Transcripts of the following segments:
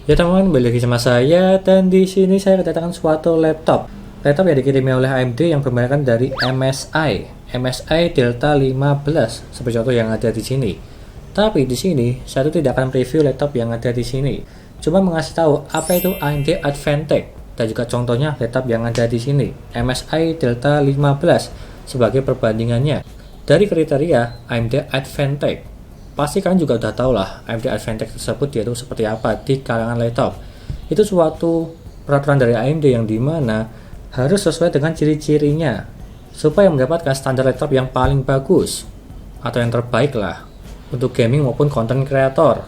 Ya teman-teman, kembali lagi sama saya dan di sini saya kedatangan suatu laptop. Laptop yang dikirim oleh AMD yang bermerek dari MSI Delta 15 seperti contoh yang ada di sini. Tapi di sini saya tuh tidak akan review laptop yang ada di sini. Cuma mengasih tahu apa itu AMD Advantech dan juga contohnya laptop yang ada di sini, MSI Delta 15 sebagai perbandingannya. Dari kriteria AMD Advantech, pasti kalian juga udah tahu lah AMD Advantech tersebut dia itu seperti apa di kalangan laptop. Itu suatu peraturan dari AMD yang dimana harus sesuai dengan ciri-cirinya supaya mendapatkan standar laptop yang paling bagus atau yang terbaik lah untuk gaming maupun content creator,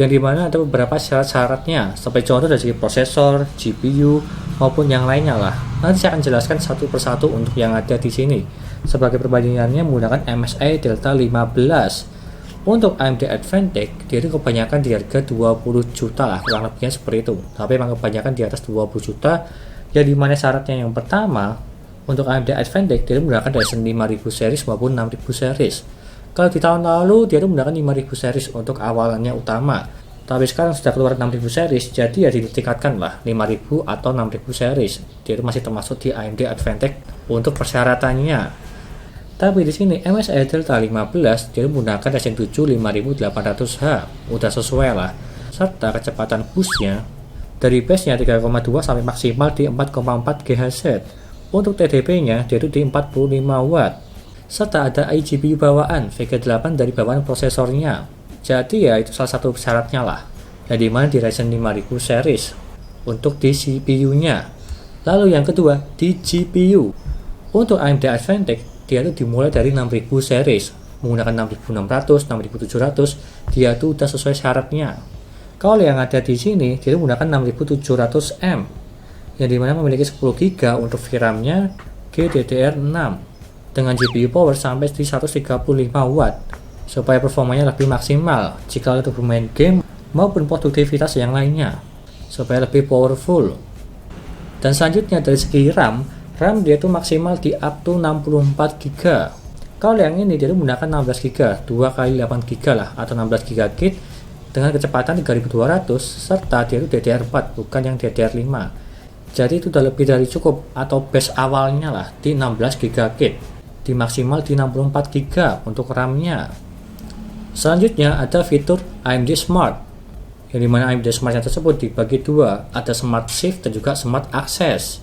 yang dimana ada beberapa syarat-syaratnya seperti contoh dari segi prosesor, GPU maupun yang lainnya lah. Nanti saya akan jelaskan satu persatu untuk yang ada di sini. Sebagai perbandingannya menggunakan MSI Delta 15. Untuk AMD Advantech, dia itu kebanyakan di harga 20 juta lah, kurang lebihnya seperti itu. Tapi memang kebanyakan di atas 20 juta, ya dimana syaratnya yang pertama, untuk AMD Advantech, dia itu menggunakan Ryzen 5000 series maupun 6000 series. Kalau di tahun lalu, dia itu menggunakan 5000 series untuk awalannya utama. Tapi sekarang sudah keluar 6000 series, jadi ya ditingkatkan lah 5000 atau 6000 series. Dia itu masih termasuk di AMD Advantech untuk persyaratannya. Tapi di sini MSI Delta 15 dia menggunakan Ryzen 7 5800H, udah sesuai lah. Serta kecepatan boostnya dari base-nya 3,2 sampai maksimal di 4,4 GHz. Untuk TDP-nya dia itu di 45 Watt. Serta ada iGPU bawaan Vega 8 dari bawaan prosesornya. Jadi ya itu salah satu syaratnya lah. Yang dimana di Ryzen 5000 series untuk di CPU-nya. Lalu yang kedua di GPU. Untuk AMD Advantech dia itu dimulai dari 6000 series menggunakan 6600, 6700, dia itu udah sesuai syaratnya. Kalau yang ada di sini dia itu menggunakan 6700M yang dimana memiliki 10 GB untuk VRAM-nya GDDR6 dengan GPU power sampai di 135 Watt supaya performanya lebih maksimal jika untuk bermain game maupun produktivitas yang lainnya supaya lebih powerful. Dan selanjutnya dari segi RAM dia itu maksimal di up to 64 GB. Kalau yang ini dia itu menggunakan 16 GB, 2 kali 8 GB lah atau 16 GB dengan kecepatan 3200 serta dia itu DDR4 bukan yang DDR5. Jadi itu udah lebih dari cukup atau base awalnya lah di 16 GB, di maksimal di 64 GB untuk RAM-nya. Selanjutnya ada fitur AMD Smart, yang dimana AMD Smart yang tersebut dibagi dua, ada Smart Shift dan juga Smart Access,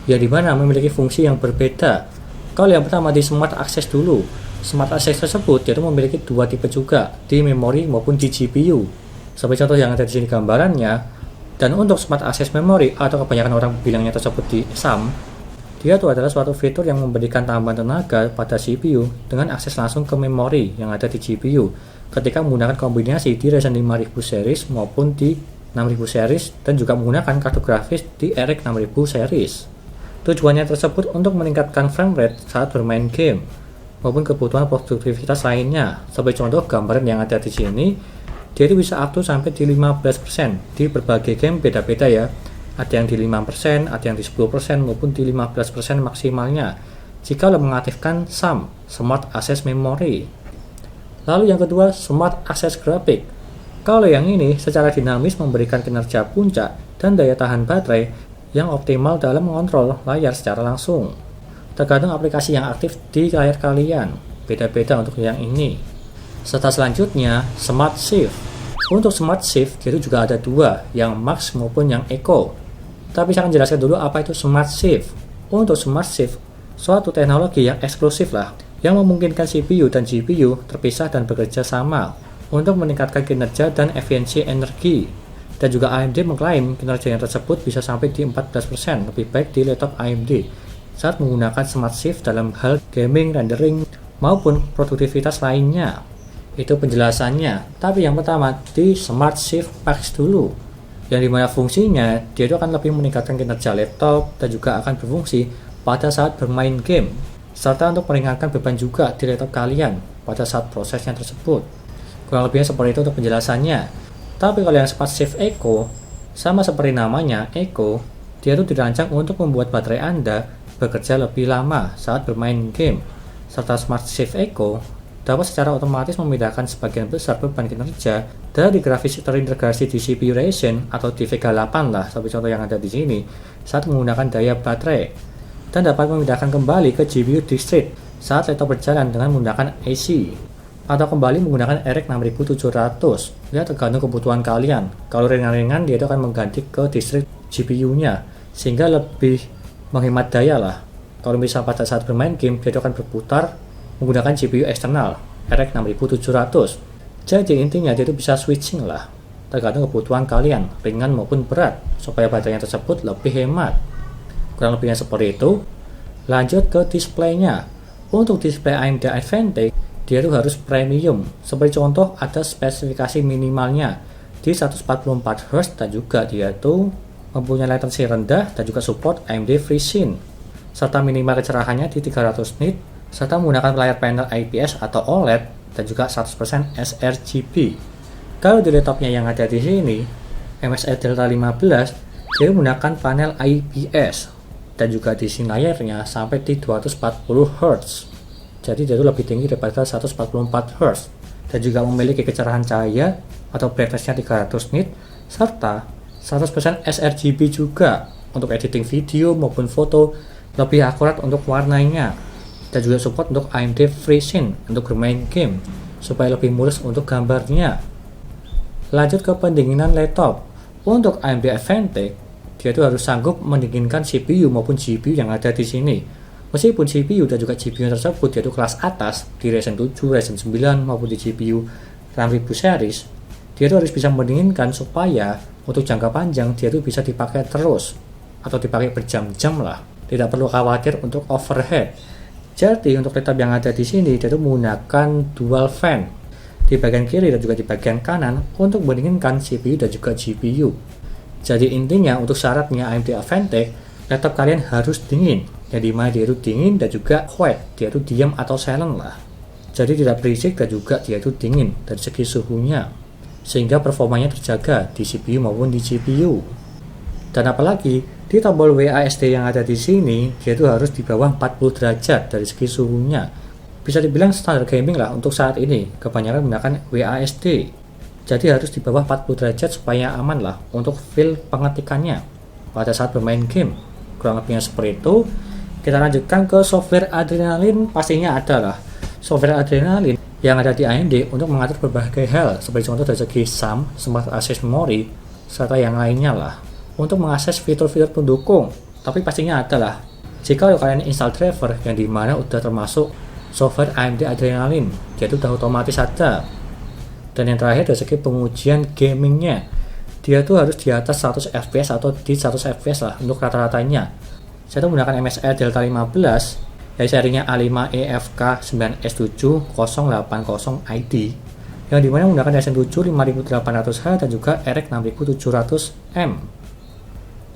ya dimana memiliki fungsi yang berbeda. Kalau yang pertama di Smart Access dulu, Smart Access tersebut dia memiliki dua tipe juga, di memori maupun di GPU. Seperti contoh yang ada di sini gambarannya. Dan untuk Smart Access Memory atau kebanyakan orang bilangnya tersebut di SAM, dia itu adalah suatu fitur yang memberikan tambahan tenaga pada CPU dengan akses langsung ke memori yang ada di GPU ketika menggunakan kombinasi di Ryzen 5000 series maupun di 6000 series dan juga menggunakan kartu grafis di RX 6000 series. Tujuannya tersebut untuk meningkatkan frame rate saat bermain game maupun kebutuhan produktivitas lainnya. Sebagai contoh gambaran yang ada di sini, dia itu bisa up to sampai di 15% di berbagai game beda-beda ya. Ada yang di 5%, ada yang di 10% maupun di 15% maksimalnya jika lo mengaktifkan SAM, Smart Access Memory. Lalu yang kedua, Smart Access Graphic. Kalau yang ini secara dinamis memberikan kinerja puncak dan daya tahan baterai yang optimal dalam mengontrol layar secara langsung. Tergantung aplikasi yang aktif di layar kalian, beda-beda untuk yang ini. Serta selanjutnya, Smart Shift. Untuk Smart Shift, itu juga ada dua, yang Max maupun yang Eco. Tapi saya akan jelaskan dulu apa itu Smart Shift. Untuk Smart Shift, suatu teknologi yang eksklusif lah, yang memungkinkan CPU dan GPU terpisah dan bekerja sama untuk meningkatkan kinerja dan efisiensi energi. Dan juga AMD mengklaim kinerja yang tersebut bisa sampai di 14% lebih baik di laptop AMD saat menggunakan Smart Shift dalam hal gaming, rendering, maupun produktivitas lainnya. Itu penjelasannya. Tapi yang pertama di Smart Shift Packs dulu, yang dimana fungsinya dia itu akan lebih meningkatkan kinerja laptop dan juga akan berfungsi pada saat bermain game serta untuk meringankan beban juga di laptop kalian pada saat prosesnya tersebut. Kurang lebihnya seperti itu untuk penjelasannya. Tapi kalau yang Smart Shift Eco, sama seperti namanya Eco, dia itu dirancang untuk membuat baterai Anda bekerja lebih lama saat bermain game. Serta Smart Shift Eco dapat secara otomatis memindahkan sebagian besar beban kinerja dari grafis terintegrasi di CPU Ryzen atau DV8 lah, seperti contoh yang ada di sini, saat menggunakan daya baterai, dan dapat memindahkan kembali ke GPU distrik saat laptop berjalan dengan menggunakan AC, atau kembali menggunakan RX 6700. Ya, tergantung kebutuhan kalian. Kalau ringan-ringan, dia itu akan mengganti ke distrik GPU-nya, sehingga lebih menghemat daya lah. Kalau misal pada saat bermain game, dia itu akan berputar menggunakan GPU eksternal RX 6700. Jadi intinya dia itu bisa switching lah, tergantung kebutuhan kalian, ringan maupun berat, supaya baterainya tersebut lebih hemat. Kurang lebihnya seperti itu. Lanjut ke displaynya. Untuk display AMD Advantage, dia itu harus premium. Seperti contoh, ada spesifikasi minimalnya di 144Hz, dan juga dia itu mempunyai latency rendah dan juga support AMD FreeSync, serta minimal kecerahannya di 300 nit, serta menggunakan layar panel IPS atau OLED, dan juga 100% sRGB. Kalau di laptopnya yang ada di sini, MSI Delta 15, dia menggunakan panel IPS, dan juga di sini layarnya sampai di 240 Hz. Jadi dia itu lebih tinggi daripada 144 Hz, dan juga memiliki kecerahan cahaya atau brightness-nya 300 nit, serta 100% sRGB juga untuk editing video maupun foto, lebih akurat untuk warnanya, dan juga support untuk AMD FreeSync untuk bermain game supaya lebih mulus untuk gambarnya. Lanjut ke pendinginan laptop. Untuk AMD Advantage, dia itu harus sanggup mendinginkan CPU maupun GPU yang ada di sini. Meskipun CPU dan juga GPU tersebut yaitu kelas atas di Ryzen 7, Ryzen 9 maupun di GPU RAM 1000 series, dia itu harus bisa mendinginkan supaya untuk jangka panjang dia itu bisa dipakai terus atau dipakai berjam-jam lah. Tidak perlu khawatir untuk overheat. Jadi untuk laptop yang ada di sini dia itu menggunakan dual fan di bagian kiri dan juga di bagian kanan untuk mendinginkan CPU dan juga GPU. Jadi intinya untuk syaratnya AMD Advantage, laptop kalian harus dingin. Yang dimana dia itu dingin dan juga quiet, dia itu diam atau silent lah. Jadi tidak berisik dan juga dia itu dingin dari segi suhunya, sehingga performanya terjaga di CPU maupun di GPU. Dan apalagi di tombol WASD yang ada di sini, dia itu harus di bawah 40 derajat dari segi suhunya. Bisa dibilang standar gaming lah untuk saat ini, kebanyakan menggunakan WASD. Jadi harus di bawah 40 derajat supaya aman lah untuk feel pengetikannya pada saat bermain game. Kurang lebihnya seperti itu. Kita lanjutkan ke software Adrenalin. Pastinya ada lah software Adrenalin yang ada di AMD untuk mengatur berbagai hal, seperti contoh dari segi SAM, Smart Access Memory, serta yang lainnya lah, untuk mengakses fitur-fitur pendukung. Tapi pastinya ada lah jika kalian install driver yang dimana udah termasuk software AMD Adrenalin, dia itu udah otomatis ada. Dan yang terakhir dari segi pengujian gamingnya, dia tuh harus di atas 100 fps atau di 100 fps lah untuk rata-ratanya. Saya tuh menggunakan MSI Delta 15 dari serinya A5 EFK9S7 080ID, yang dimana menggunakan Ryzen 7 5800H dan juga RX 6700M.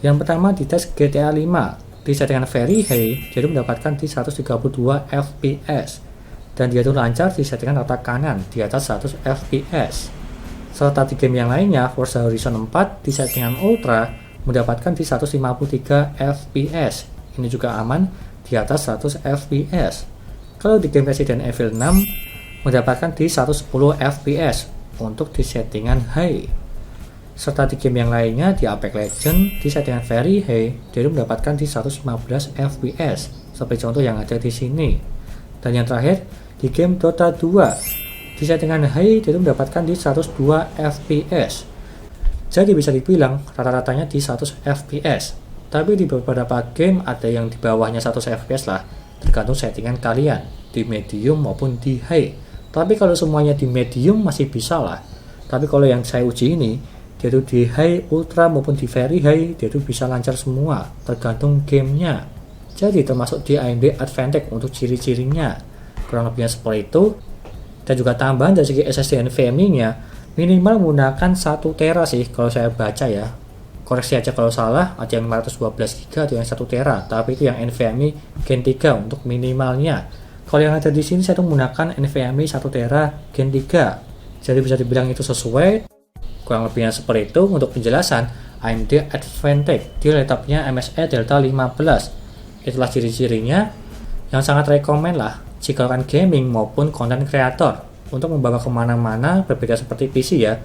Yang pertama di tes GTA 5 di settingan very high, jadi mendapatkan di 132 fps, dan dia itu lancar di settingan rata kanan di atas 100 fps. Serta di game yang lainnya, Forza Horizon 4 di settingan ultra mendapatkan di 153 fps, ini juga aman di atas 100 fps. Kalau di game Resident Evil 6 mendapatkan di 110 fps untuk di settingan high. Serta di game yang lainnya di Apex Legends di settingan very high, dia mendapatkan di 115 fps seperti contoh yang ada di sini. Dan yang terakhir di game Dota 2 di settingan high, dia mendapatkan di 102 fps. Jadi bisa dibilang rata-ratanya di 100 fps. Tapi di beberapa game ada yang di bawahnya 100 fps lah, tergantung settingan kalian di medium maupun di high. Tapi kalau semuanya di medium masih bisa lah. Tapi kalau yang saya uji ini, dia itu di high, ultra maupun di very high, dia itu bisa lancar semua, tergantung gamenya. Jadi termasuk di AMD Advantage untuk ciri-cirinya. Kurang lebihnya seperti itu. Dan juga tambahan dari segi SSD NVMe-nya minimal menggunakan 1 tera sih kalau saya baca ya. Koreksi aja kalau salah, ada yang 512 GB, ada yang 1 tera, tapi itu yang NVMe Gen 3 untuk minimalnya. Kalau yang ada di sini saya tuh menggunakan NVMe 1 tera Gen 3. Jadi bisa dibilang itu sesuai. Kurang lebihnya seperti itu untuk penjelasan AMD Advantage di laptopnya MSI Delta 15. Itulah ciri-cirinya yang sangat rekomen lah jika rekan gaming maupun konten kreator untuk membawa kemana-mana berbeda seperti PC ya,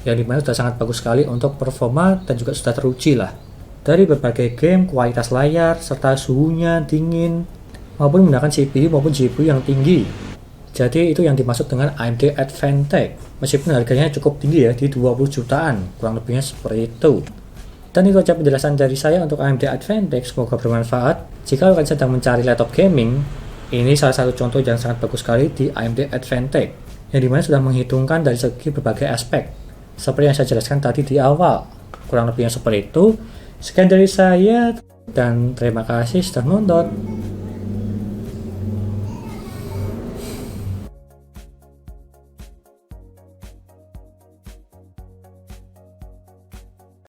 yang dimana sudah sangat bagus sekali untuk performa dan juga sudah teruji lah. Dari berbagai game, kualitas layar, serta suhunya dingin, maupun menggunakan CPU maupun GPU yang tinggi. Jadi itu yang dimaksud dengan AMD Advantage. Meskipun harganya cukup tinggi ya, di 20 jutaan, kurang lebihnya seperti itu. Dan itu aja penjelasan dari saya untuk AMD Advantage, semoga bermanfaat. Jika kalian sedang mencari laptop gaming, ini salah satu contoh yang sangat bagus sekali di AMD Advantage, yang dimana sudah menghitungkan dari segi berbagai aspek, seperti yang saya jelaskan tadi di awal. Kurang lebihnya seperti itu. Sekian dari saya, dan terima kasih sudah nonton.